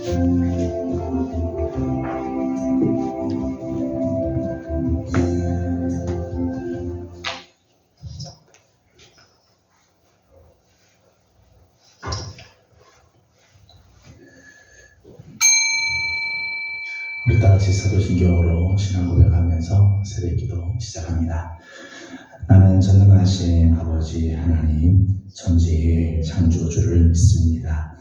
우리 다 같이 사도신경으로 신앙 고백하면서 새벽기도 시작합니다. 나는 전능하신 아버지 하나님 천지의 창조주를 믿습니다.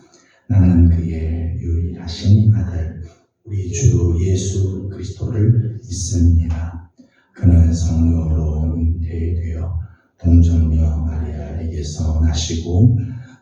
나는 그의 유일하신 아들 우리 주 예수 그리스도를 믿습니다. 그는 성령으로 잉태되어 동정녀 마리아에게서 나시고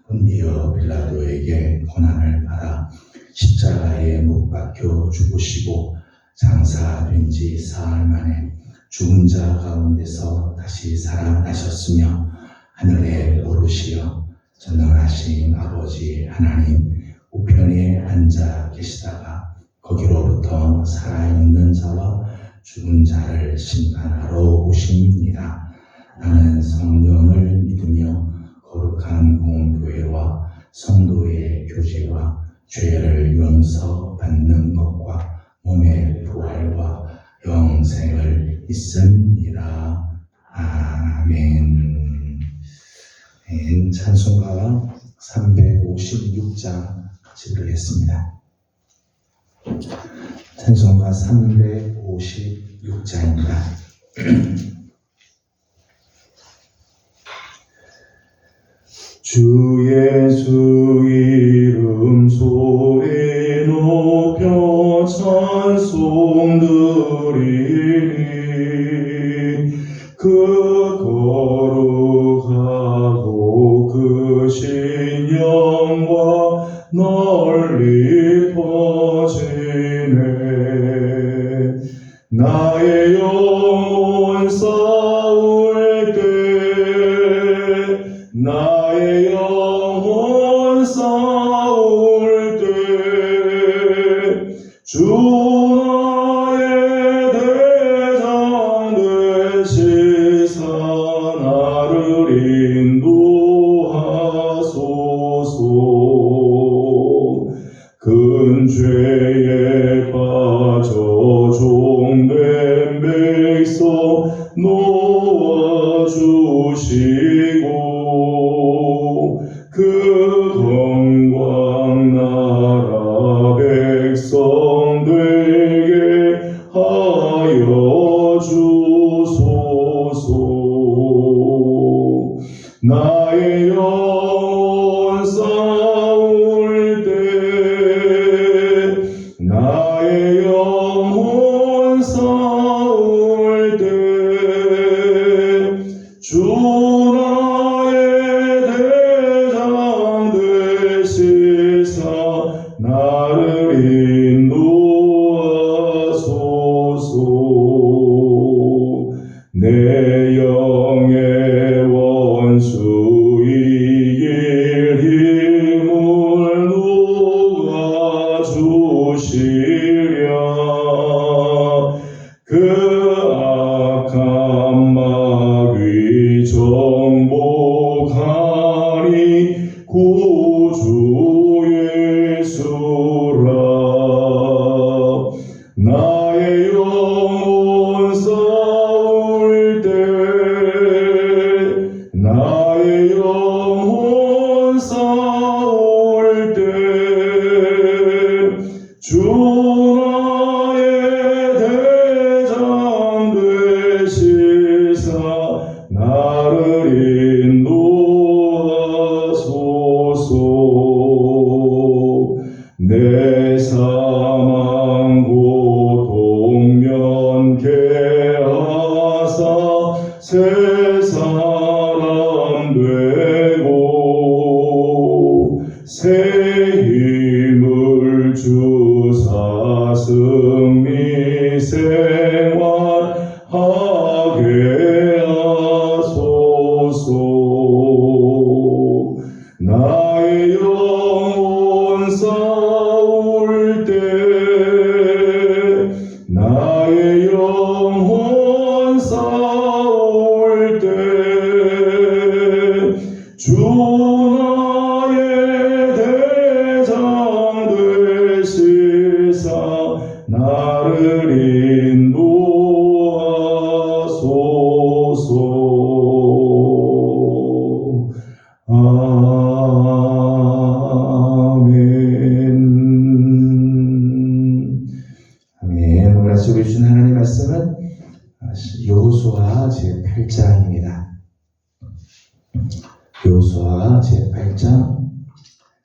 본디오 빌라도에게 고난을 받아 십자가에 못 박혀 죽으시고 장사된 지 사흘 만에 죽은 자 가운데서 다시 살아나셨으며 하늘에 오르시어 전능하신 아버지 하나님 우편에 앉아 계시다가 거기로부터 살아있는 자와 죽은 자를 심판하러 오십니다. 나는 성령을 믿으며 거룩한 공교회와 성도의 교제와 죄를 용서받는 것과 몸의 부활과 영생을 믿습니다. 아멘. 찬송가 356장 같이 부르겠습니다. 찬송가 356장입니다. 주 예수 이름 소리 높여 찬송 드리니 그 거룩하고 크신 영광 널리 퍼지네. 나의 영혼 싸울 때 나의 영혼 싸울 때 주 나의 대장 되시사 나를 인도하소서. 큰 죄에 빠져 종된 백성 놓아주시고 그 영광 나라 백성 되게 하여 주소서. 나의 영혼 싸울 때 나의 영혼 싸울 때 주 나의 대장 되시사 나를 인도하소서. 내 영의 원수 이길 힘을 누가 주시랴. 그 악한 마귀 정복하니 구주 예수라. 나의 영혼 싸울 때 나의 영혼 싸울 때 주 나의 대장 되시사 나를 인도하소서. 내 사망 고통 면케 하사 새 사람 되고 새 힘을 주사 승리 생활하게 하소서. 나의 영혼 싸울 때 나의 영혼 싸울 때 주 나의 대장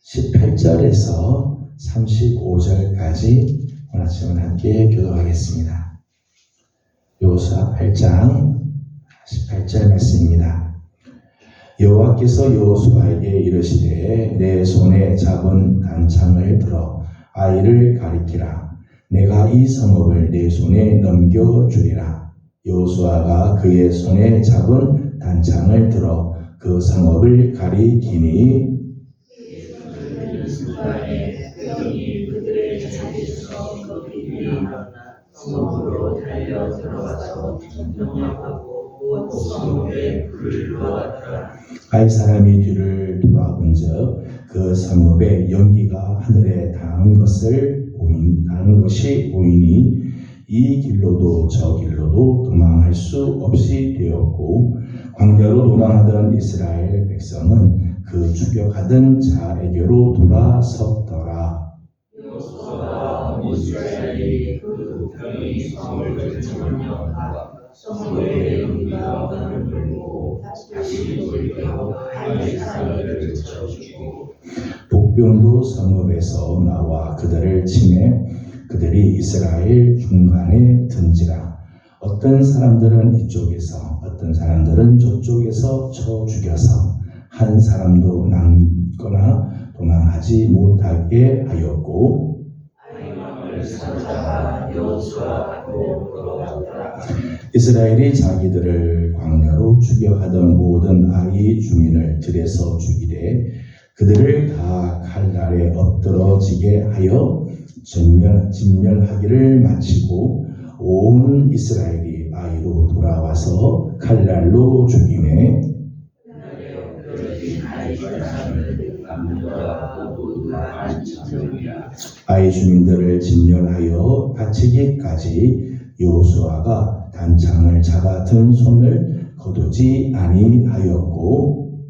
18절에서 35절까지 오늘 아침은 함께 교도하겠습니다. 여호수아 8장 18절 말씀입니다. 여호와께서 여호수아에게 이르시되 내 손에 잡은 단창을 들어 아이를 가리키라. 내가 이 성읍을 내 손에 넘겨주리라. 여호수아가 그의 손에 잡은 단창을 들어 그 성읍을 가리키니 성으로 달려 들어가서 점령하고 성읍에 불을 놓았더라. 아이 사람이 뒤를 돌아본즉 그 성읍에 연기가 하늘에 닿은 것이 보이니 이 길로도 저 길로도 도망할 수 없이 되었고 광야로 도망하던 이스라엘 백성은 그 추격하던 자에게로 돌아섰더라. 여호수아와 이스라엘이 그 병이 성을 점령하고 성읍의 연기가 문을 물고 다시 돌려 아이 사람을 쳐 죽이고 복병도 성읍에서 나와 그들을 치매 그들이 이스라엘 중간에 든지라. 어떤 사람들은 이쪽에서 어떤 사람들은 저쪽에서 쳐 죽여서 한 사람도 남거나 도망하지 못하게 하였고 아이망을 사자가 여호수아 앞으로 돌아왔더라. 이스라엘이 자기들을 광야로 추격하던 모든 아이 주민을 들에서 죽이되 그들을 다 칼날에 엎드러지게 하여 진멸하기를 마치고 온 이스라엘이 아이로 돌아와서 칼날로 죽이매 아이 주민들을 진멸하여 다치기까지 여호수아가 단창을 잡아 든 손을 거두지 아니하였고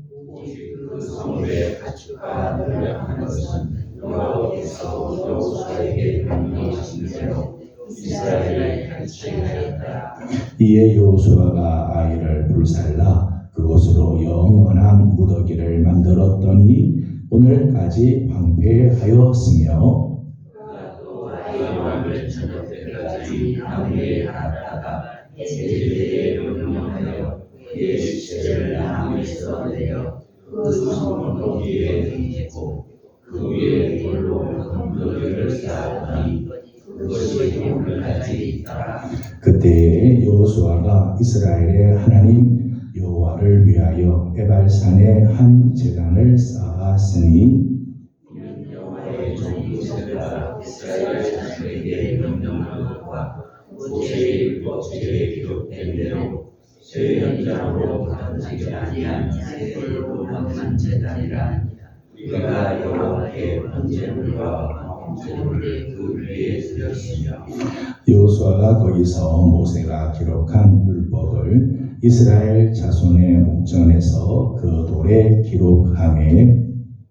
그 성읍의 가축과 노력한 것은 여호와께서 여호수아에게 명령하신 대로 이스라엘을 가르치게 하였더라. 이에 여호수아가 아이를 불살라 그곳으로 영원한 무더기를 만들었더니 오늘까지 황폐하였으며 그가 또 아이왕을 저녁 때까지 나무에 놨다가 제자들에게 명령하여 그의 시체를 나무에서 내려 그 성문 거기에 던지고 그 위에 돌로 무더기를 쌓았더니 그것이 오늘까지 있더라. 그때에 여호수아가 이스라엘의 하나님 여호와를 위하여 에발산에 한 제단을 쌓았으니 이는 여호와의 종 모세가 이스라엘 자손에게 명령한 것과 모세의 율법책에 기록된 대로 새 현장으로 던지지 아니한 새 돌로 만든 제단이라. 우리가 여호와께 번제물과 번제물을 그 위에 드렸으며 여호수아가 거기서 모세가 기록한 율법을 이스라엘 자손의 목전에서 그 돌에 기록하매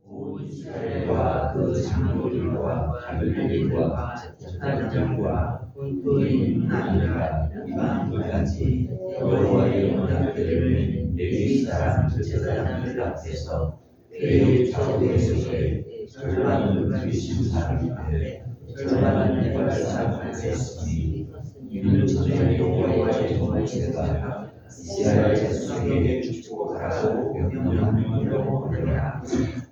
온 이스라엘과 그 장로들과 관리들과 제사장과 군인뿐 아니라 이방인까지 여호와의 언약궤를 레위 사람 제사장들 앞에서 매우 좌우에서의 절반은 그리신 사람 앞에 절반은 에발산 앞에 있으니 이는 전에 여호와의 종 모세가 이스라엘 자손에게 축복하라고 명령한 명령이라.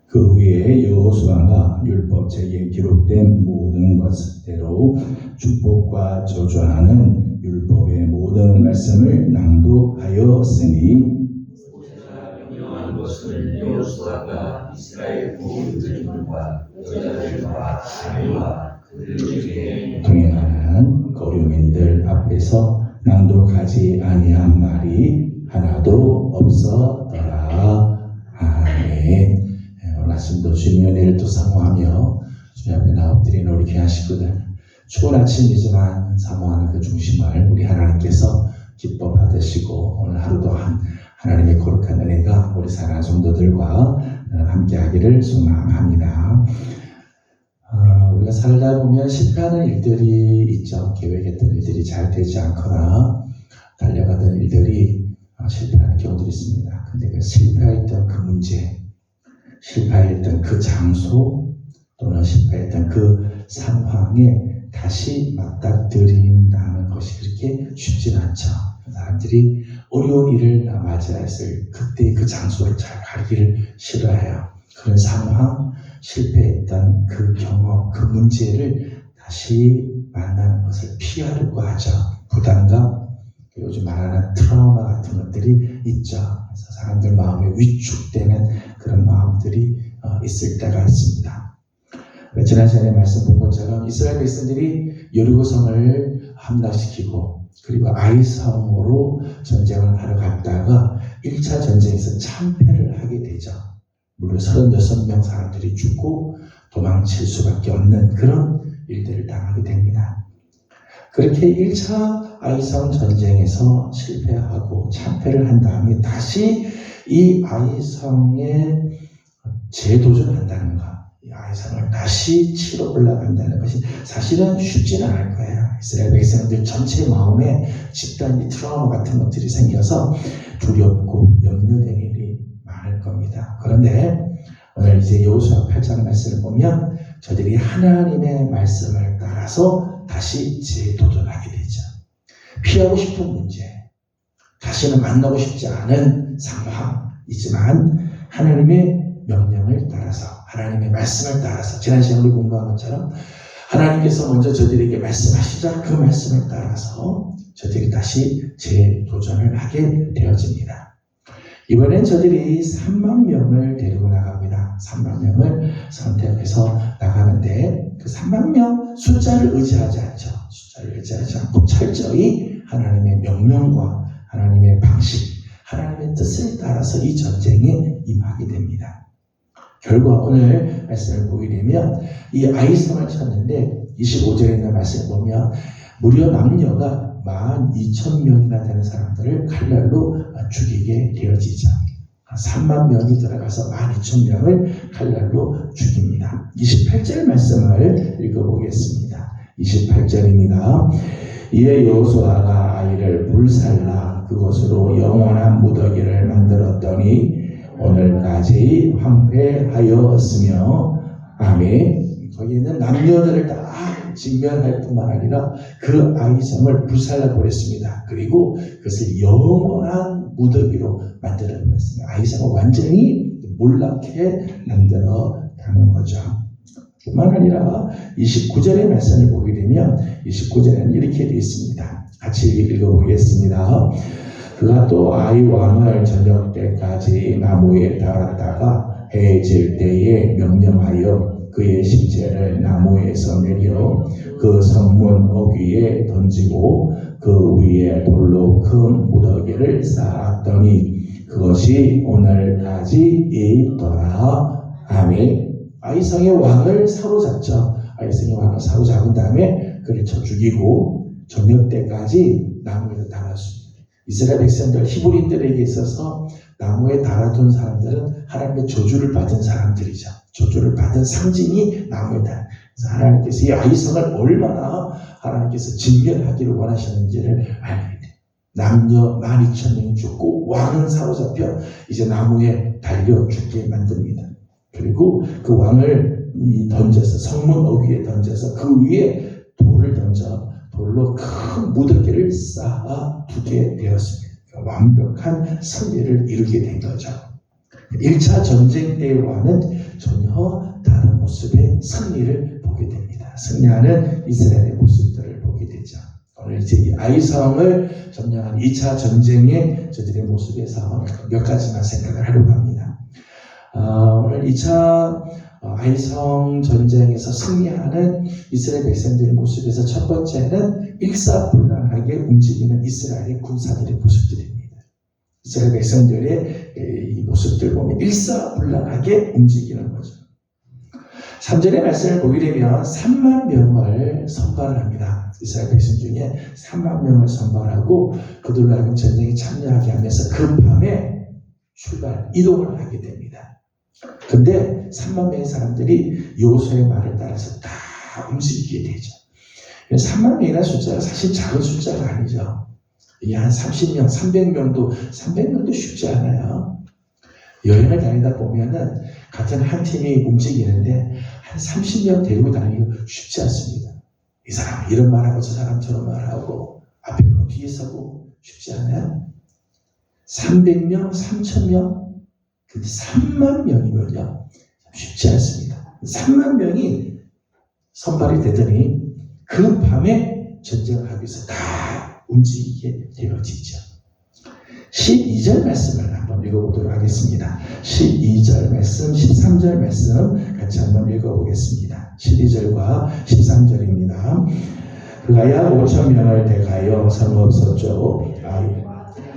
그 후에 여호수아가 율법책에 기록된 모든 것대로 축복과 저주하는 율법의 모든 말씀을 낭독하였으니 모세가 명령한 것은 여호수아가 이스라엘 부인들과 여자들과 아이와 그들 중에 동행하는 거류민들 앞에서 낭독하지 아니한 말이 하나도 없었더라. 아멘. 오늘 아침도 주님의 은혜를 또 사모하며 주님 앞에 엎드리는 우리 귀한 식구들, 추운 아침이지만 사모하는 그 중심을 우리 하나님께서 기뻐 받으시고 오늘 하루도 하나님의 거룩한 은혜가 우리 사랑하는 성도들과 함께 하기를 소망합니다. 우리가 살다 보면 실패하는 일들이 있죠. 계획했던 일들이 잘 되지 않거나 달려가던 일들이 실패하는 경우들이 있습니다. 근데 그 실패했던 그 문제, 실패했던 그 장소 또는 실패했던 그 상황에 다시 맞닥뜨린다는 것이 그렇게 쉽진 않죠. 사람들이 어려운 일을 맞이했을 그때 그 장소를 잘 가기를 싫어해요. 그런 상황, 실패했던 그 경험, 그 문제를 다시 만나는 것을 피하려고 하죠. 부담감, 요즘 말하는 트라우마 같은 것들이 있죠. 그래서 사람들 마음에 위축되는 그런 마음들이 있을 때가 있습니다. 지난 시간에 말씀 본 것처럼 이스라엘 백성들이 여리고성을 함락시키고 그리고 아이성으로 전쟁을 하러 갔다가 1차 전쟁에서 참패를 하게 되죠. 물론 36명 사람들이 죽고 도망칠 수밖에 없는 그런 일들을 당하게 됩니다. 그렇게 1차 아이성 전쟁에서 실패하고 참패를 한 다음에 다시 이 아이성에 재도전한다는 것, 이 아이성을 다시 치러 올라간다는 것이 사실은 쉽지는 않을 거예요. 이스라엘 백성들 전체 마음에 집단이 트라우마 같은 것들이 생겨서 두렵고 염려되는 일이 많을 겁니다. 그런데 오늘 이제 여호수아 8장 말씀을 보면 저들이 하나님의 말씀을 따라서 다시 재도전하게 되죠. 피하고 싶은 문제, 다시는 만나고 싶지 않은 상황이지만 하나님의 명령을 따라서, 하나님의 말씀을 따라서, 지난 시간에 우리 공부한 것처럼 하나님께서 먼저 저들에게 말씀하시자 그 말씀을 따라서 저들이 다시 재도전을 하게 되어집니다. 이번엔 저들이 3만 명을 데리고 나갑니다. 3만 명을 선택해서 나가는데 그 3만 명 숫자를 의지하지 않죠. 숫자를 의지하지 않고 철저히 하나님의 명령과 하나님의 방식, 하나님의 뜻을 따라서 이 전쟁에 임하게 됩니다. 결과 오늘 말씀을 보게 되면 이 아이성을 쳤는데 25절에 있는 말씀을 보면 무려 남녀가 12,000명이나 되는 사람들을 칼날로 죽이게 되어지죠. 3만 명이 들어가서 12,000명을 칼날로 죽입니다. 28절 말씀을 읽어보겠습니다. 28절입니다. 이에 여호수아가 아이를 불살라 그곳으로 영원한 무더기를 만들었더니 오늘까지 황폐하였으며 아멘. 거기에는 남녀들을 다 직면할 뿐만 아니라 그 아이성을 불살라 버렸습니다. 그리고 그것을 영원한 무더기로 만들어 버렸습니다. 아이성을 완전히 몰락해 만들어 가는 거죠. 뿐만 아니라 29절의 말씀을 보게 되면 29절에는 이렇게 되어 있습니다. 같이 읽어보겠습니다. 그가 또 아이 왕을 저녁 때까지 나무에 달았다가 해 질 때에 명령하여 그의 시체를 나무에서 내려 그 성문 어귀에 던지고 그 위에 돌로 큰 무더기를 쌓았더니 그것이 오늘까지 있더라. 아멘. 아이성의 왕을 사로잡죠. 아이성의 왕을 사로잡은 다음에 그를 쳐 죽이고 저녁 때까지 나무에서 달았습니다. 이스라엘 백성들 히브리인들에게 있어서 나무에 달아둔 사람들은 하나님의 저주를 받은 사람들이죠. 저주를 받은 상징이 나무에 달아. 그래서 하나님께서 이 아이성을 얼마나 하나님께서 진멸하기를 원하시는지를 알게 돼요. 남녀 12,000명이 죽고 왕은 사로잡혀 이제 나무에 달려 죽게 만듭니다. 그리고 그 왕을 던져서 성문 어귀에 던져서 그 위에 돌을 던져 돌로 큰 무더기를 쌓아 두게 되었습니다. 완벽한 승리를 이루게 된 거죠. 1차 전쟁 때와는 전혀 다른 모습의 승리를 보게 됩니다. 승리하는 이스라엘의 모습들을 보게 되죠. 오늘 이제 이 아이성을 점령한 2차 전쟁의 저들의 모습에서 몇 가지만 생각을 하려고 합니다. 오늘 2차 아이성 전쟁에서 승리하는 이스라엘 백성들의 모습에서 첫 번째는 일사불란하게 움직이는 이스라엘의 군사들의 모습들입니다. 이스라엘 백성들의 이 모습들 보면 일사불란하게 움직이는 거죠. 3절의 말씀을 보게 되면 3만 명을 선발을 합니다. 이스라엘 백성 중에 3만 명을 선발하고 그들로 하여금 전쟁에 참여하게 하면서 그 밤에 이동을 하게 됩니다. 근데 3만 명의 사람들이 여호수아의 말을 따라서 다 움직이게 되죠. 3만 명이라는 숫자가 사실 작은 숫자가 아니죠. 이게 한 30명, 300명도 쉽지 않아요. 여행을 다니다 보면은 같은 한 팀이 움직이는데 한 30명 데리고 다니기가 쉽지 않습니다. 이 사람 이런 말하고 저 사람 저런 말하고 앞에 서고 뒤에 서고 쉽지 않아요. 300명, 3,000명, 근데 3만 명이면요 쉽지 않습니다. 3만 명이 선발이 되더니 그 밤에 전쟁을 하기 위해서 다 움직이게 되어지죠. 12절 말씀을 한번 읽어보도록 하겠습니다. 12절 말씀, 13절 말씀 같이 한번 읽어보겠습니다. 12절과 13절입니다. 그가야 5,000명을 대하여 성읍 서쪽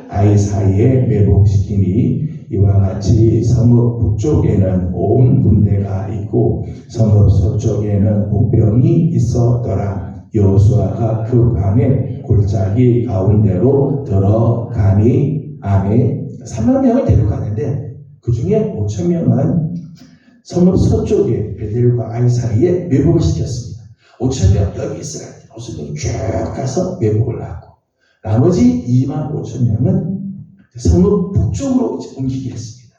아이 사이에 매복시키니 이와 같이 성읍 북쪽에는 온 군대가 있고 성읍 서쪽에는 복병이 있었더라. 여호수아가 그 밤에 골짜기 가운데로 들어가니 아멘. 3만 명을 데려가는데 그 중에 5,000명은 성읍 서쪽에 베델과 아이 사이에 매복을 시켰습니다. 5,000명 여기 있으라. 5,000명이 쭉 가서 매복을 하고 나머지 25,000명은 성읍 북쪽으로 옮기게 했습니다.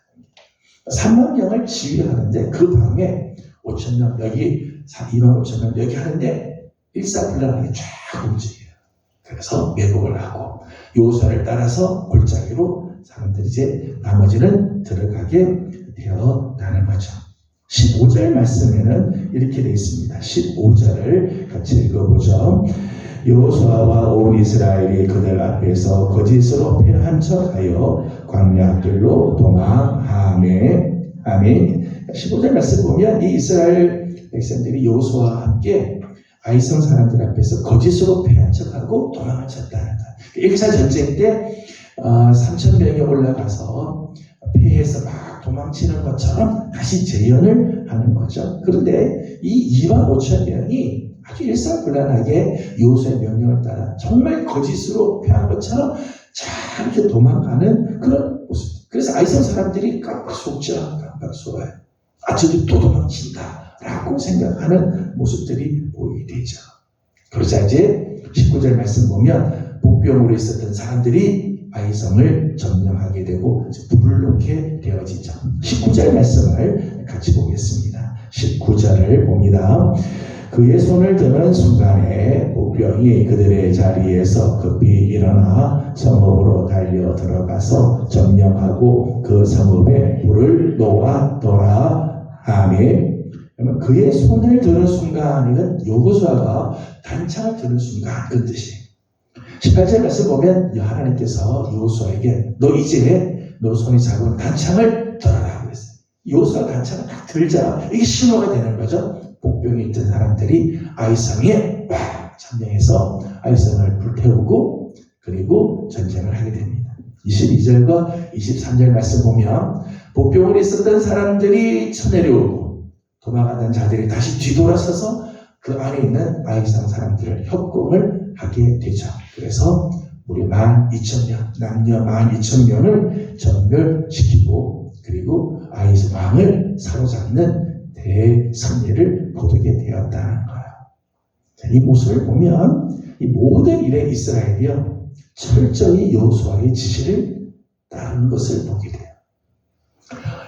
3만 명을 지휘하는데 그 밤에 5,000명 여기 25,000명 여기 하는데 일사불란하게 쫙 움직여요. 그래서 매복을 하고 여호수아를 따라서 골짜기로 사람들이 이제 나머지는 들어가게 되었다는 거죠. 15절 말씀에는 이렇게 되어 있습니다. 15절을 같이 읽어보죠. 여호수아와 온 이스라엘이 그들 앞에서 거짓으로 패한 척하여 광야길로 도망하매 아멘. 15절 말씀 보면 이 이스라엘 백성들이 여호수아와 함께 아이성 사람들 앞에서 거짓으로 패한 척하고 도망을 쳤다는 거예요. 1차 전쟁 때 3,000명이 올라가서 패해서 막 도망치는 것처럼 다시 재연을 하는 거죠. 그런데 이 25,000명이 아주 일사불란하게 여호수아의 명령을 따라 정말 거짓으로 패한 것처럼 잘 이렇게 도망가는 그런 모습. 그래서 아이성 사람들이 깜빡 속죠. 깜빡 속아요. 저들이 또 도망친다 라고 생각하는 모습들이 보이게 되죠. 그러자 이제 19절 말씀 보면 복병으로 있었던 사람들이 아이성을 점령하게 되고 불을 놓게 되어지죠. 19절 말씀을 같이 보겠습니다. 19절을 봅니다. 그의 손을 드는 순간에 복병이 그들의 자리에서 급히 일어나 성읍으로 달려 들어가서 점령하고 그 성읍에 불을 놓았더라. 아멘. 그의 손을 드는 순간에는 여호수아가 단창을 드는 순간 그 뜻이에요. 18절 말씀 보면 하나님께서 여호수아에게 너 이제 너 손이 잡은 단창을 들어라 그랬어요. 여호수아가 단창을 딱 들자 이게 신호가 되는 거죠. 복병이 있던 사람들이 아이성에 점령해서 아이성을 불태우고 그리고 전쟁을 하게 됩니다. 22절과 23절 말씀 보면 복병으로 있었던 사람들이 쳐내려오고 도망가던 자들이 다시 뒤돌아서서 그 안에 있는 아이성 사람들을 협공을 하게 되죠. 그래서 우리 12,000명, 남녀 12,000명을 전멸시키고 그리고 아이성 왕을 사로잡는 대승리를 거두게 되었다는 거예요. 이 모습을 보면 이 모든 일에 이스라엘이요 철저히 여호수아의 지시를 따르는 것을 보게 돼요.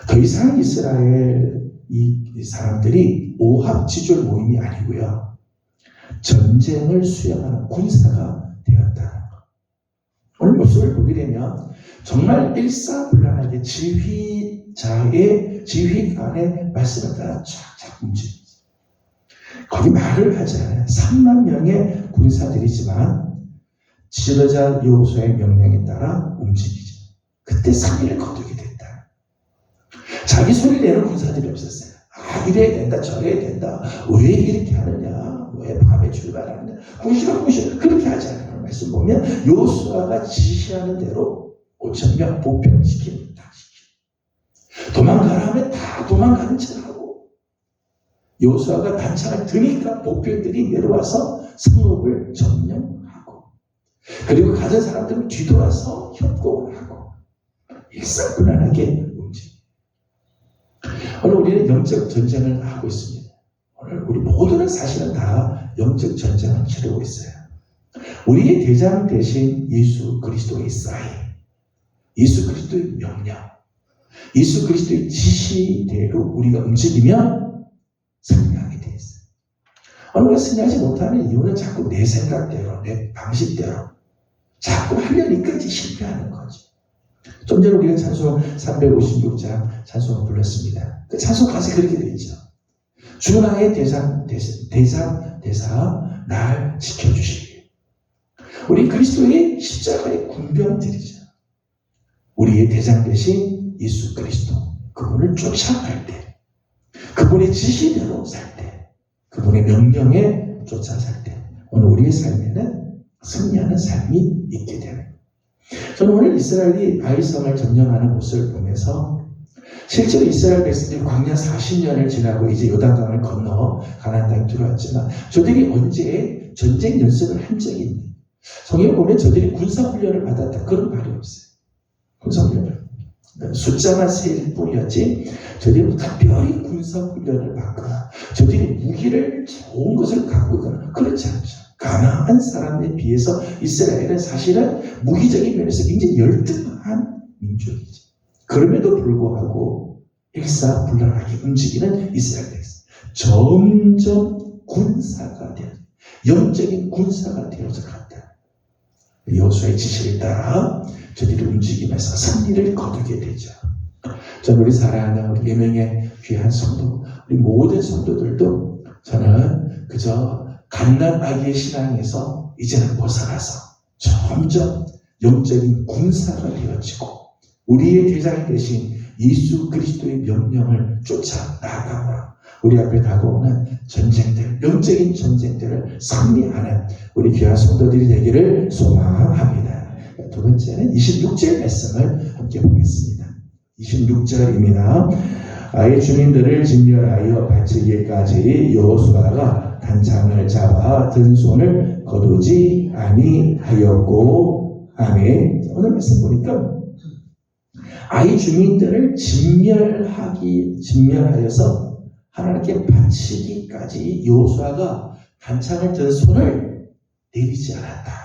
더 이상 이스라엘 이 사람들이 오합지졸 모임이 아니고요 전쟁을 수행하는 군사가 되었다는 것. 오늘 모습을 보게 되면 정말 일사불란하게 지휘자의 지휘관의 말씀을 따라 쫙쫙 움직입니다. 거기 말을 하지 않아요. 3만 명의 군사들이지만 지도자 여호수아의 명령에 따라 움직이죠. 그때 승리를 거두게 됐다. 자기 소리 내는 군사들이 없었어요. 이래야 된다 저래야 된다 왜 이렇게 하느냐 왜 밤에 출발하느냐 구시렁구시렁 그렇게 하지 않아요. 말씀 보면 여호수아가 지시하는 대로 5,000명 복병시킵니다. 도망가라 하면 다 도망가는 척 하고 여호수아가 단창을 드니까 복병들이 내려와서 성읍을 점령하고 그리고 가진 사람들은 뒤돌아서 협공을 하고 일사불란하게 움직입니다. 오늘 우리는 영적 전쟁을 하고 있습니다. 오늘 우리 모두는 사실은 다 영적 전쟁을 치르고 있어요. 우리의 대장 대신 예수 그리스도의 사인, 예수 그리스도의 명령, 예수 그리스도의 지시대로 우리가 움직이면 승리하게 돼 있어요. 우리가 승리하지 못하는 이유는 자꾸 내 생각대로, 내 방식대로 자꾸 하려니까 이제 실패하는 거죠. 좀 전에 우리가 찬송 356장 찬송을 불렀습니다. 그 찬송 가사에 그렇게 되어 있죠. 주 나의 대상 날 지켜주시기. 우리 그리스도의 십자가의 군병들이죠. 우리의 대장 대신 예수 그리스도, 그분을 쫓아갈 때, 그분의 지시대로 살 때, 그분의 명령에 쫓아 살 때, 오늘 우리의 삶에는 승리하는 삶이 있게 되는 거예요. 저는 오늘 이스라엘이 아이성을 점령하는 모습을 보면서 실제로 이스라엘 백성들이 광야 40년을 지나고 이제 요단강을 건너 가나안 땅에 들어왔지만 저들이 언제 전쟁 연습을 한 적이 있나요? 성경에 보면 저들이 군사훈련을 받았다, 그런 말이 없어요. 군사훈련을 숫자만 세일 뿐이었지 저들이 특별히 군사훈련을 받거나 저들이 무기를 좋은 것을 갖고 있거나 그렇지 않죠. 가나안 사람에 비해서 이스라엘은 사실은 무기적인 면에서 굉장히 열등한 민족이죠. 그럼에도 불구하고 일사불란하게 움직이는 이스라엘 백성, 점점 군사가 되어 영적인 군사가 되어서 갔다. 여호수아의 지시를 따라 저들이 움직이면서 승리를 거두게 되죠. 저는 우리 사랑하는 우리 예명의 귀한 성도, 우리 모든 성도들도 저는 그저 갓난아기의 신앙에서 이제는 벗어나서 점점 영적인 군사가 되어지고 우리의 대장 대신 예수 그리스도의 명령을 쫓아 나아가므로 우리 앞에 다가오는 전쟁들, 영적인 전쟁들을 승리하는 우리 귀한 성도들이 되기를 소망합니다. 두 번째는 26절 말씀을 함께 보겠습니다. 26절입니다. 아이 주민들을 진멸하여 바치기까지 여호수아가 단창을 잡아 든 손을 거두지 아니하였고. 아멘. 오늘 말씀 보니까 아이 주민들을 진멸하여서 하나님께 바치기까지 여호수아가 단창을 든 손을 내리지 않았다.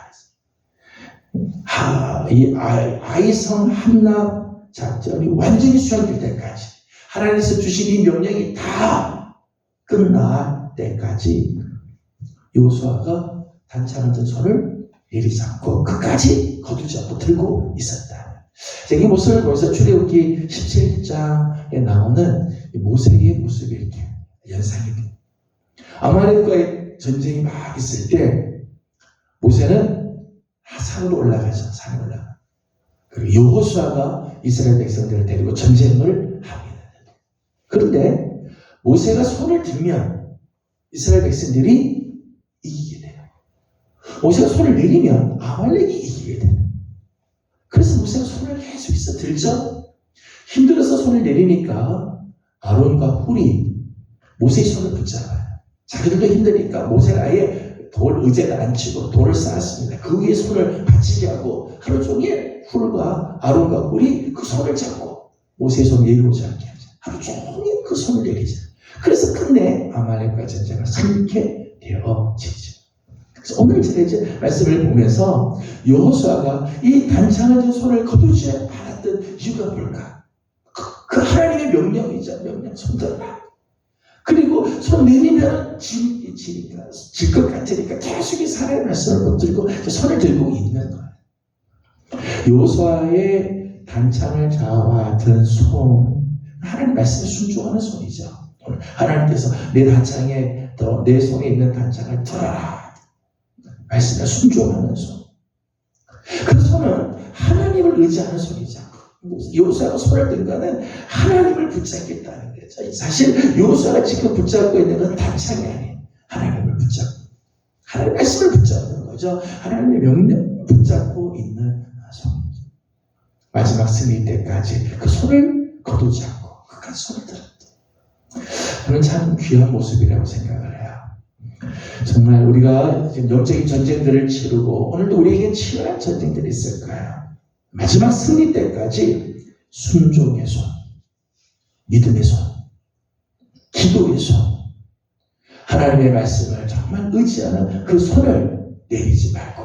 이 아이성 함락 작전이 완전히 수행될 때까지, 하나님께서 주신 이 명령이 다 끝날 때까지 여호수아가 단창을 든 손을 내리지 않고 끝까지 거두지 않고 들고 있었다. 이 모습을 보면서 출애굽기 17장에 나오는 모세의 모습이 이렇게 연상이 됩니다. 아말렉과의 전쟁이 막 있을 때 모세는 산으로 올라가죠. 산에 올라가. 그리고 여호수아가 이스라엘 백성들을 데리고 전쟁을 합니다. 그런데 모세가 손을 들면 이스라엘 백성들이 이기게 돼요. 모세가 손을 내리면 아말렉이 이기게 돼요. 그래서 모세가 손을 계속 들죠. 힘들어서 손을 내리니까 아론과 훌이 모세의 손을 붙잡아요. 자기들도 힘드니까 모세는 아예 돌 의자를 안 치고 돌을 쌓았습니다. 그 위에 손을 받치게 하고 하루 종일 훌과 아론과 훌이 그 손을 잡고 모세의 손을 내려오지 않게 하죠. 하루 종일 그 손을 내리죠. 그래서 끝내 아말렉과 전쟁을 승리케 되어지죠. 그래서 오늘 제가 이제 말씀을 보면서 여호수아가 이 단창을 든 손을 거두지 않았던 이유가 뭘까? 그 하나님의 명령이죠. 명령 손 들어라. 그리고 손 내리면 질 것 같으니까 계속 이 사람의 말씀을 못 들고 손을 들고 있는 거예요. 여호수아의 단창을 잡아든 손, 하나님 말씀에 순종하는 손이죠. 하나님께서 내 단창에 내 손에 있는 단창을 들어라. 말씀에 순종하는 손. 그 손은 하나님을 의지하는 손이죠. 여호수아가 손을 든 거는 하나님을 붙잡겠다는 거죠. 사실 여호수아가 지금 붙잡고 있는 건 단창이 아니에요. 하나님을 붙잡고 하나님의 말씀을 붙잡는 거죠. 하나님의 명령을 붙잡고 있는 손이죠. 마지막 승리 때까지 그 손을 거두지 않고 끝까지 손을 들었다. 저는 참 귀한 모습이라고 생각을 해요. 정말 우리가 지금 영적인 전쟁들을 치르고 오늘도 우리에게 치열한 전쟁들이 있을 거예요. 마지막 승리 때까지 순종의 손, 믿음의 손, 기도의 손, 하나님의 말씀을 정말 의지하는 그 손을 내리지 말고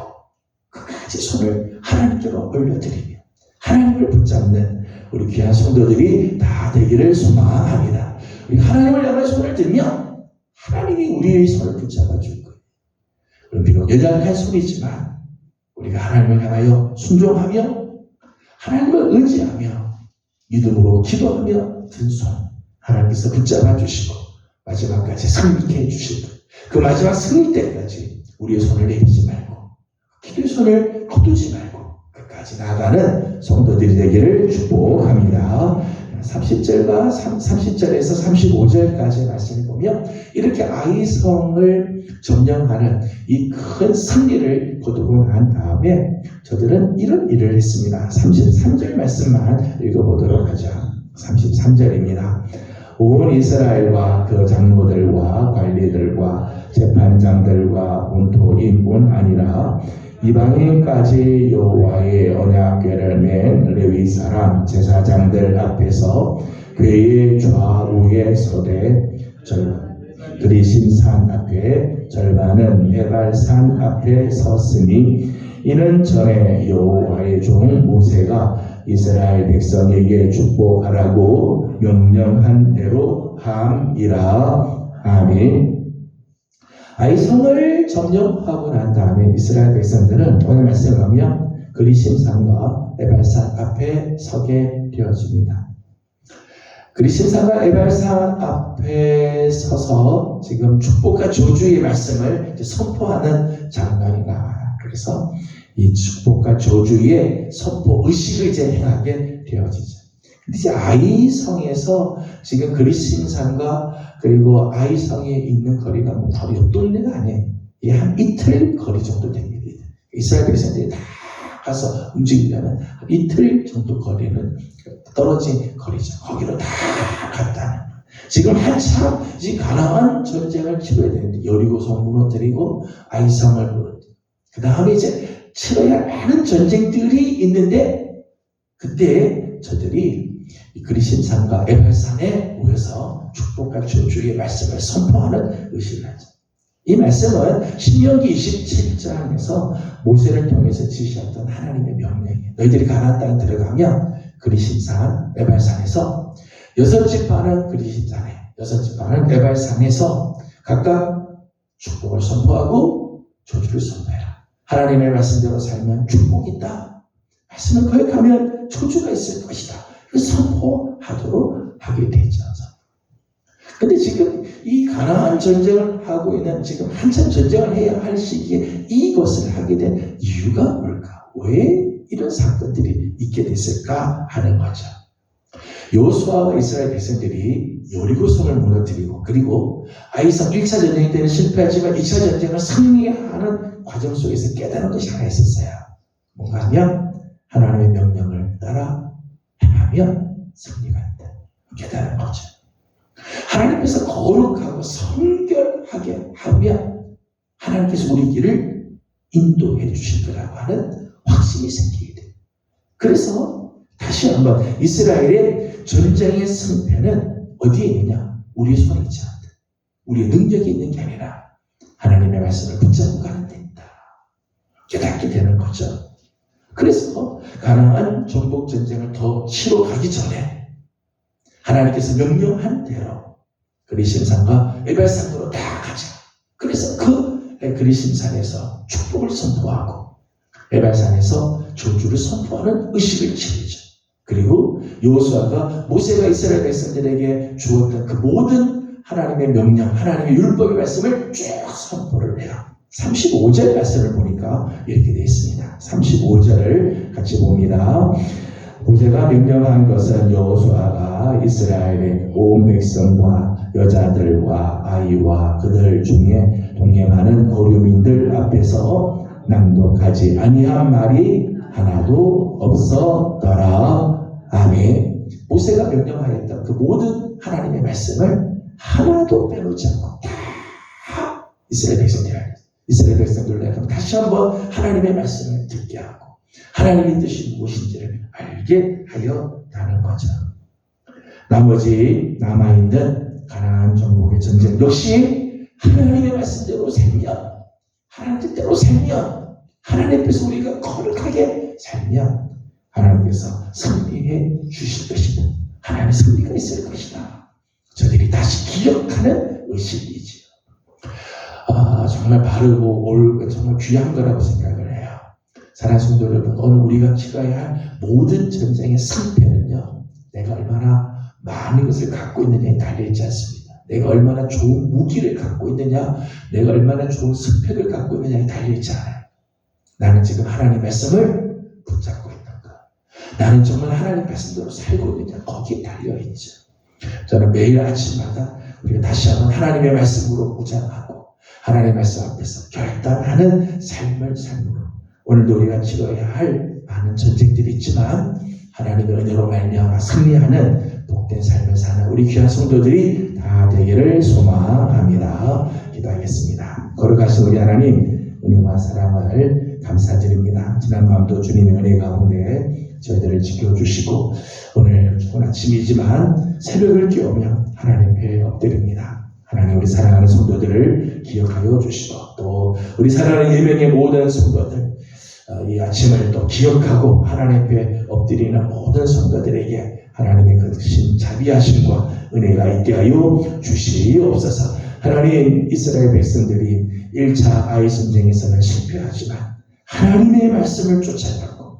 끝까지 손을 하나님께로 올려드리며 하나님을 붙잡는 우리 귀한 성도들이 다 되기를 소망합니다. 우리 하나님을 향해 손을 들면 하나님이 우리의 손을 붙잡아 줄 거예요. 그럼 비록 연약한 손이지만 우리가 하나님을 향하여 순종하며 하나님을 의지하며 믿음으로 기도하며 든 손 하나님께서 붙잡아 주시고 마지막까지 승리케 해주실 거예요. 그 마지막 승리 때까지 우리의 손을 내리지 말고 기도의 손을 거두지 말고 끝까지 나아가는 성도들이 되기를 축복합니다. 30절에서 35절까지 말씀을 보면 이렇게 아이성을 점령하는 이 큰 승리를 거두고 난 다음에 저들은 이런 일을 했습니다. 33절 말씀만 읽어보도록 하죠. 33절입니다. 온 이스라엘과 그 장로들과 관리들과 재판장들과 본토인뿐 아니라 이방인까지 여호와의 언약궤를 맨 레위 사람 제사장들 앞에서 궤의 좌우에 서되 그리심산 앞에 절반은 에발산 앞에 섰으니 이는 전에 여호와의 종 모세가 이스라엘 백성에게 축복하라고 명령한 대로 함이라. 아멘. 아이성을 점령하고 난 다음에 이스라엘 백성들은 오늘 말씀을 보면 그리심산과 에발산 앞에 서게 되어집니다. 그리심산과 에발산 앞에 서서 지금 축복과 저주의 말씀을 선포하는 장면이 나와요. 그래서 이 축복과 저주의 선포 의식을 이제 행하게 되어지죠. 근데 이제 아이성에서 지금 그리심산과 그리고 아이성에 있는 거리가 뭐 바로 옆 동네가 아니에요. 이 한 이틀 거리 정도 됩니다. 이스라엘 백성들이 다 가서 움직이려면 이틀 정도 거리는 떨어진 거리죠. 거기로 다 갔다는. 지금 한참 이 가나안 전쟁을 치러야 되는데 여리고성 무너뜨리고 아이성을 무너뜨리고 그 다음에 이제 치러야 할 많은 전쟁들이 있는데 그때 저들이 그리심산과 에발산에 모여서 축복과 저주의 말씀을 선포하는 의식을 하죠. 이 말씀은 신명기 27장에서 모세를 통해서 지시했던 하나님의 명령이에요. 너희들이 가나안 땅에 들어가면 그리심산, 에발산에서 6지파는 그리심산에, 6지파는 에발산에서 각각 축복을 선포하고 저주를 선포해라. 하나님의 말씀대로 살면 축복이 있다. 말씀을 거역하면 저주가 있을 것이다. 선포하도록 하게 되죠. 근데 지금 이 가나안 전쟁을 하고 있는 지금 한참 전쟁을 해야 할 시기에 이것을 하게 된 이유가 뭘까? 왜 이런 사건들이 있게 됐을까 하는 거죠. 여호수아와 이스라엘 백성들이 여리고성을 무너뜨리고 그리고 아이성 1차 전쟁 때는 실패하지만 2차 전쟁을 승리하는 과정 속에서 깨달은 것이 하나 있었어요. 뭔가 하면 하나님의 명령을 따라 행하면 승리가 있다. 깨달은 거죠. 하나님께서 거룩하고 성결하게 하면 하나님께서 우리 길을 인도해 주실 거라고 하는 확신이 생기게 돼요. 그래서 다시 한번 이스라엘의 전쟁의 승패는 어디에 있느냐? 우리의 손에 있지 않다. 우리의 능력이 있는 게 아니라 하나님의 말씀을 붙잡고 가는 데 있다. 깨닫게 되는 거죠. 그래서 가나안 정복 전쟁을 더 치러 가기 전에 하나님께서 명령한 대로 그리심산과 에발산으로 다 가자. 그래서 그 그리심산에서 축복을 선포하고 에발산에서 저주를 선포하는 의식을 지니죠. 그리고 여호수아가 모세가 이스라엘 백성들에게 주었던 그 모든 하나님의 명령, 하나님의 율법의 말씀을 쭉 선포를 해요. 35절 말씀을 보니까 이렇게 되어 있습니다. 35절을 같이 봅니다. 모세가 명령한 것은 여호수아가 이스라엘의 온 백성과 여자들과 아이와 그들 중에 동행하는 고류민들 앞에서 낭독하지 아니한 말이 하나도 없었더라. 아멘. 모세가 명령하였던 그 모든 하나님의 말씀을 하나도 빼놓지 않고 다 이스라엘 백성들을 다시 한번 하나님의 말씀을 듣게 하고 하나님의 뜻이 무엇인지를 알게 하였다는 거죠. 나머지 남아있는 가나안 정복의 전쟁 역시 하나님의 말씀대로 살면 하나님 뜻대로 살면 하나님 앞에서 우리가 거룩하게 살면 하나님께서 승리해 주실 것이다. 하나님의 승리가 있을 것이다. 저들이 다시 기억하는 의식이지요. 정말 바르고 옳고 정말 귀한 거라고 생각을 해요. 사랑하는 성도 여러분, 오늘 우리가 치러야 할 모든 전쟁의 승패는요, 내가 얼마나 많은 것을 갖고 있느냐에 달려있지 않습니다. 내가 얼마나 좋은 무기를 갖고 있느냐, 내가 얼마나 좋은 스펙을 갖고 있느냐에 달려있지 않아요. 나는 지금 하나님의 말씀을 붙잡고 있는가, 나는 정말 하나님의 말씀대로 살고 있느냐, 거기에 달려있죠. 저는 매일 아침마다 우리가 다시 한번 하나님의 말씀으로 무장하고 하나님의 말씀 앞에서 결단하는 삶을 삶으로, 오늘도 우리가 치러야 할 많은 전쟁들이 있지만 하나님의 은혜로 말미암아 승리하는 복된 삶을 사는 우리 귀한 성도들이 다 되기를 소망합니다. 기도하겠습니다. 거룩하신 우리 하나님, 은혜와 사랑을 감사드립니다. 지난밤도 주님의 은혜 가운데 저희들을 지켜주시고 오늘 좋은 아침이지만 새벽을 깨우며 하나님 앞에 엎드립니다. 하나님, 우리 사랑하는 성도들을 기억하여 주시고 또 우리 사랑하는 예명의 모든 성도들, 이 아침을 또 기억하고 하나님 앞에 엎드리는 모든 성도들에게 하나님의 그 크신 자비하심과 은혜가 있게 하여 주시옵소서. 하나님, 이스라엘 백성들이 1차 아이 전쟁에서는 실패하지만 하나님의 말씀을 쫓아가고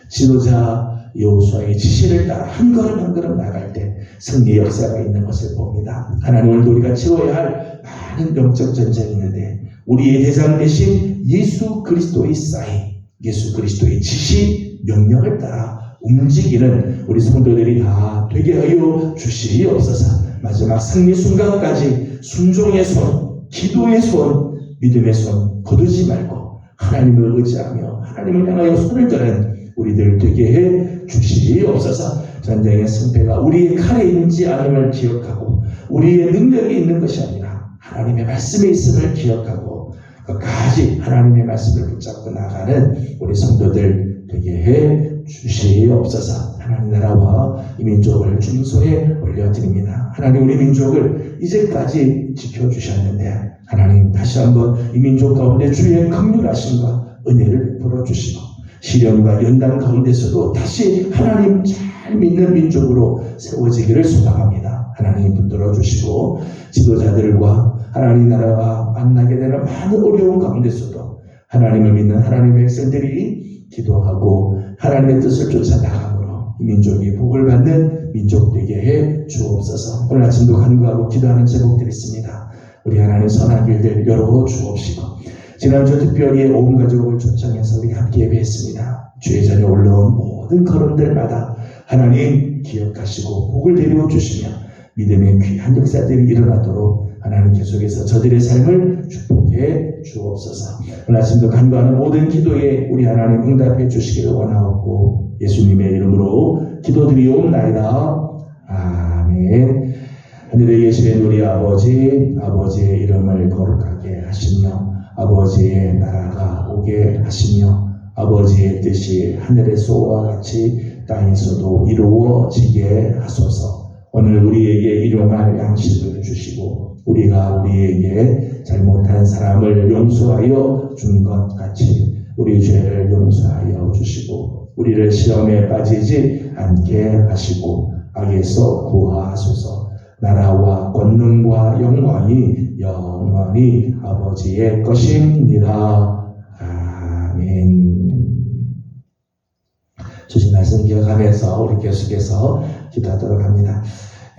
지도자 여호수아의 지시를 따라 한 걸음 한 걸음 나갈 때 승리의 역사가 있는 것을 봅니다. 하나님, 오늘도 우리가 치러야 할 많은 영적 전쟁이 있는데 우리의 대장 되신 예수 그리스도의 사인, 예수 그리스도의 지시, 명령을 따라 움직이는 우리 성도들이 다 되게 하여 주시옵소서. 마지막 승리 순간까지 순종의 손, 기도의 손, 믿음의 손 거두지 말고 하나님을 의지하며 하나님을 향하여 손을 드는 우리들 되게 해 주시옵소서. 전쟁의 승패가 우리의 칼에 있는지 아님을 기억하고 우리의 능력이 있는 것이 아니라 하나님의 말씀에 있음을 기억하고 끝까지 하나님의 말씀을 붙잡고 나가는 우리 성도들 되게 해 주시옵소서. 하나님 나라와 이 민족을 주님 손에 올려드립니다. 하나님, 우리 민족을 이제까지 지켜주셨는데 하나님, 다시 한번 이 민족 가운데 주의 긍휼하심과 은혜를 베풀어 주시고 시련과 연단 가운데서도 다시 하나님 잘 믿는 민족으로 세워지기를 소망합니다. 하나님 붙들어 주시고 지도자들과 하나님 나라가 만나게 되는 많은 어려운 가운데서도 하나님을 믿는 하나님의 백성들이 기도하고 하나님의 뜻을 쫓아 나감으로 이 민족이 복을 받는 민족 되게 해 주옵소서. 오늘 아침도 간구하고 기도하는 제목들이 있습니다. 우리 하나님 선한 길들 열어 주옵시고 지난주 특별히 온 가족을 초청해서 우리 함께 예배했습니다. 주의 전에 올라온 모든 걸음들마다 하나님 기억하시고 복을 내려 주시며 믿음의 귀한 역사들이 일어나도록 하나님 계속해서 저들의 삶을 축복해 주옵소서. 오늘 아침도 간구하는 모든 기도에 우리 하나님 응답해 주시기를 원하옵고 예수님의 이름으로 기도드리옵나이다. 아멘. 하늘에 계신 우리 아버지, 아버지의 이름을 거룩하게 하시며 아버지의 나라가 오게 하시며 아버지의 뜻이 하늘에서와 같이 땅에서도 이루어지게 하소서. 오늘 우리에게 일용할 양식을 주시고 우리가 우리에게 잘못한 사람을 용서하여 준 것 같이 우리 죄를 용서하여 주시고 우리를 시험에 빠지지 않게 하시고 악에서 구하소서. 나라와 권능과 영광이 영원히 아버지의 것입니다. 아멘. 주신 말씀 기억하면서 우리 계속해서 기도하도록 합니다.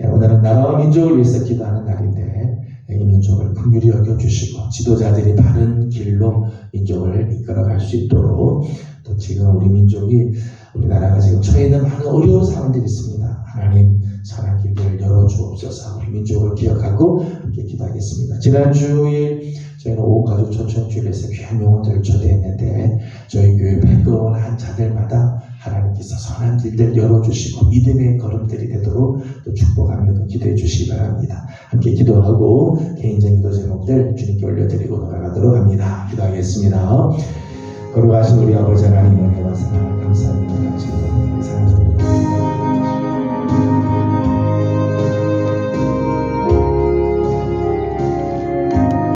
오늘은 나라와 민족을 위해서 기도하는 날인데 이 민족을 긍휼히 여겨주시고 지도자들이 바른 길로 민족을 이끌어갈 수 있도록 또 지금 우리 민족이 우리나라가 지금 처해 있는 많은 어려운 상황들이 있습니다. 하나님 선한 길을 열어주옵소서. 우리 민족을 기억하고 함께 기도하겠습니다. 지난주에 저희는 온 가족 초청주일에서 귀한 영혼들을 초대했는데 저희 교회 발걸음한 자들마다 하나님께서 선한 길들 열어주시고 믿음의 걸음들이 되도록 또 축복하며 또 기도해 주시기 바랍니다. 함께 기도하고 개인적인 기도 제목들 주님께 올려드리고 돌아가도록 합니다. 기도하겠습니다. 거룩하신 우리 아버지 하나님 은혜와 사랑을 감사합니다.